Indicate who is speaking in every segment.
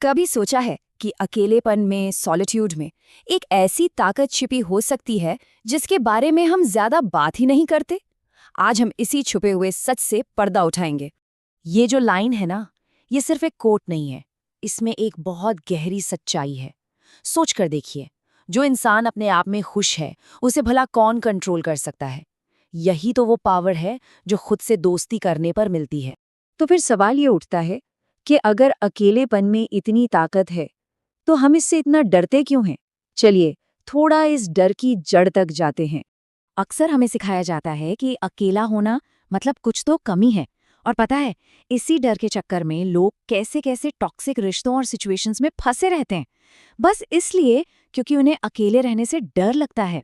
Speaker 1: कभी सोचा है कि अकेलेपन में, सॉलिट्यूड में एक ऐसी ताकत छिपी हो सकती है जिसके बारे में हम ज्यादा बात ही नहीं करते? आज हम इसी छुपे हुए सच से पर्दा उठाएंगे। ये जो लाइन है ना, ये सिर्फ एक कोट नहीं है, इसमें एक बहुत गहरी सच्चाई है। सोच कर देखिए, जो इंसान अपने आप में खुश है, उसे भला कौन कंट्रोल कर सकता है? यही तो वो पावर है जो खुद से दोस्ती करने पर मिलती है।
Speaker 2: तो फिर सवाल ये उठता है कि अगर अकेलेपन में इतनी ताकत है तो हम इससे इतना डरते क्यों हैं? चलिए थोड़ा इस डर की जड़ तक जाते हैं।
Speaker 1: अक्सर हमें सिखाया जाता है कि अकेला होना मतलब कुछ तो कमी है, और पता है, इसी डर के चक्कर में लोग कैसे कैसे टॉक्सिक रिश्तों और सिचुएशंस में फंसे रहते हैं, बस इसलिए क्योंकि उन्हें अकेले रहने से डर लगता है।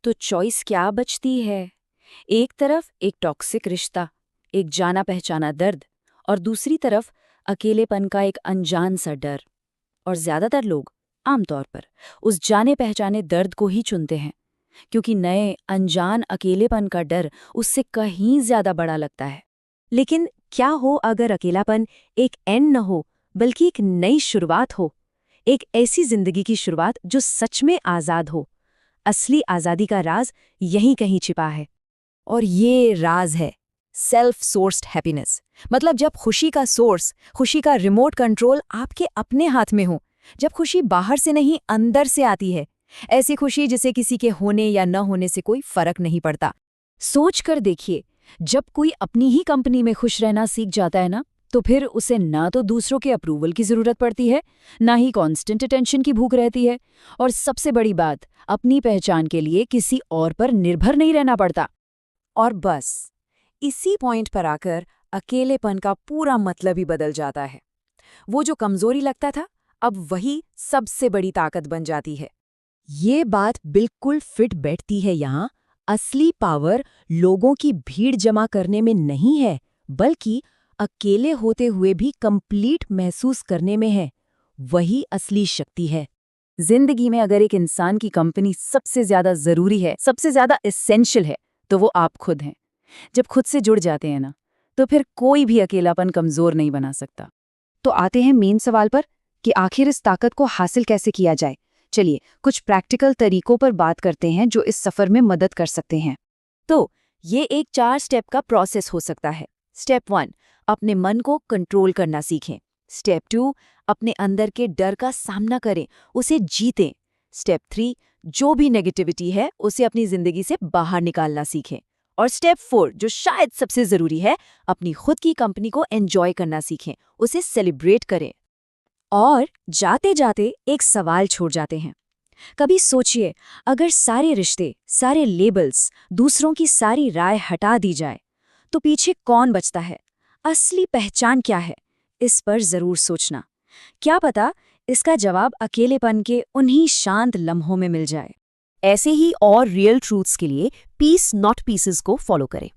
Speaker 1: तो चॉइस क्या बचती है? एक तरफ एक टॉक्सिक रिश्ता, एक जाना पहचाना दर्द, और दूसरी तरफ अकेलेपन का एक अनजान सा डर। और ज्यादातर लोग आमतौर पर उस जाने पहचाने दर्द को ही चुनते हैं, क्योंकि नए अनजान अकेलेपन का डर उससे कहीं ज्यादा बड़ा लगता है।
Speaker 2: लेकिन क्या हो अगर अकेलापन एक एंड न हो बल्कि एक नई शुरुआत हो, एक ऐसी जिंदगी की शुरुआत जो सच में आजाद हो। असली आजादी का राज यहीं कहीं छिपा है।
Speaker 1: और ये राज है सेल्फ सोर्स्ड हैप्पीनेस। मतलब जब खुशी का सोर्स, खुशी का रिमोट कंट्रोल आपके अपने हाथ में हो, जब खुशी बाहर से नहीं अंदर से आती है। ऐसी खुशी जिसे किसी के होने या न होने से कोई फर्क नहीं पड़ता। सोच कर देखिए, जब कोई अपनी ही कंपनी में खुश रहना सीख जाता है ना, तो फिर उसे ना तो दूसरों के अप्रूवल की जरूरत पड़ती है, ना ही कांस्टेंट अटेंशन की भूख रहती है, और सबसे बड़ी बात, अपनी पहचान के लिए किसी और पर निर्भर नहीं रहना पड़ता। और बस इसी पॉइंट पर आकर अकेलेपन का पूरा मतलब ही बदल जाता है। वो जो कमजोरी लगता था, अब वही सबसे बड़ी ताकत बन जाती है।
Speaker 2: ये बात बिल्कुल फिट बैठती है यहाँ। असली पावर लोगों की भीड़ जमा करने में नहीं है, बल्कि अकेले होते हुए भी कंप्लीट महसूस करने में है। वही असली शक्ति है।
Speaker 1: जिंदगी में अगर एक इंसान की कंपनी सबसे ज्यादा जरूरी है, सबसे ज्यादा एसेंशियल है, तो वो आप खुद हैं। जब खुद से जुड़ जाते हैं ना, तो फिर कोई भी अकेलापन कमजोर नहीं बना सकता।
Speaker 2: तो आते हैं मेन सवाल पर कि आखिर इस ताकत को हासिल कैसे किया जाए। चलिए कुछ प्रैक्टिकल तरीकों पर बात करते हैं जो इस सफर में मदद कर सकते हैं।
Speaker 1: तो ये एक 4 स्टेप का प्रोसेस हो सकता है। स्टेप 1, अपने मन को कंट्रोल करना सीखें। स्टेप 2, अपने अंदर के डर का सामना करें, उसे जीतें। स्टेप 3, जो भी नेगेटिविटी है उसे अपनी जिंदगी से बाहर निकालना सीखें। और स्टेप 4, जो शायद सबसे जरूरी है, अपनी खुद की कंपनी को एंजॉय करना सीखें, उसे सेलिब्रेट करें।
Speaker 2: और जाते जाते एक सवाल छोड़ जाते हैं। कभी सोचिए, अगर सारे रिश्ते, सारे लेबल्स, दूसरों की सारी राय हटा दी जाए, तो पीछे कौन बचता है? असली पहचान क्या है? इस पर जरूर सोचना। क्या पता इसका जवाब अकेलेपन के उन्हीं शांत लम्हों में मिल जाए।
Speaker 1: ऐसे ही और रियल ट्रूथ्स के लिए पीस नॉट पीसेस को फॉलो करें।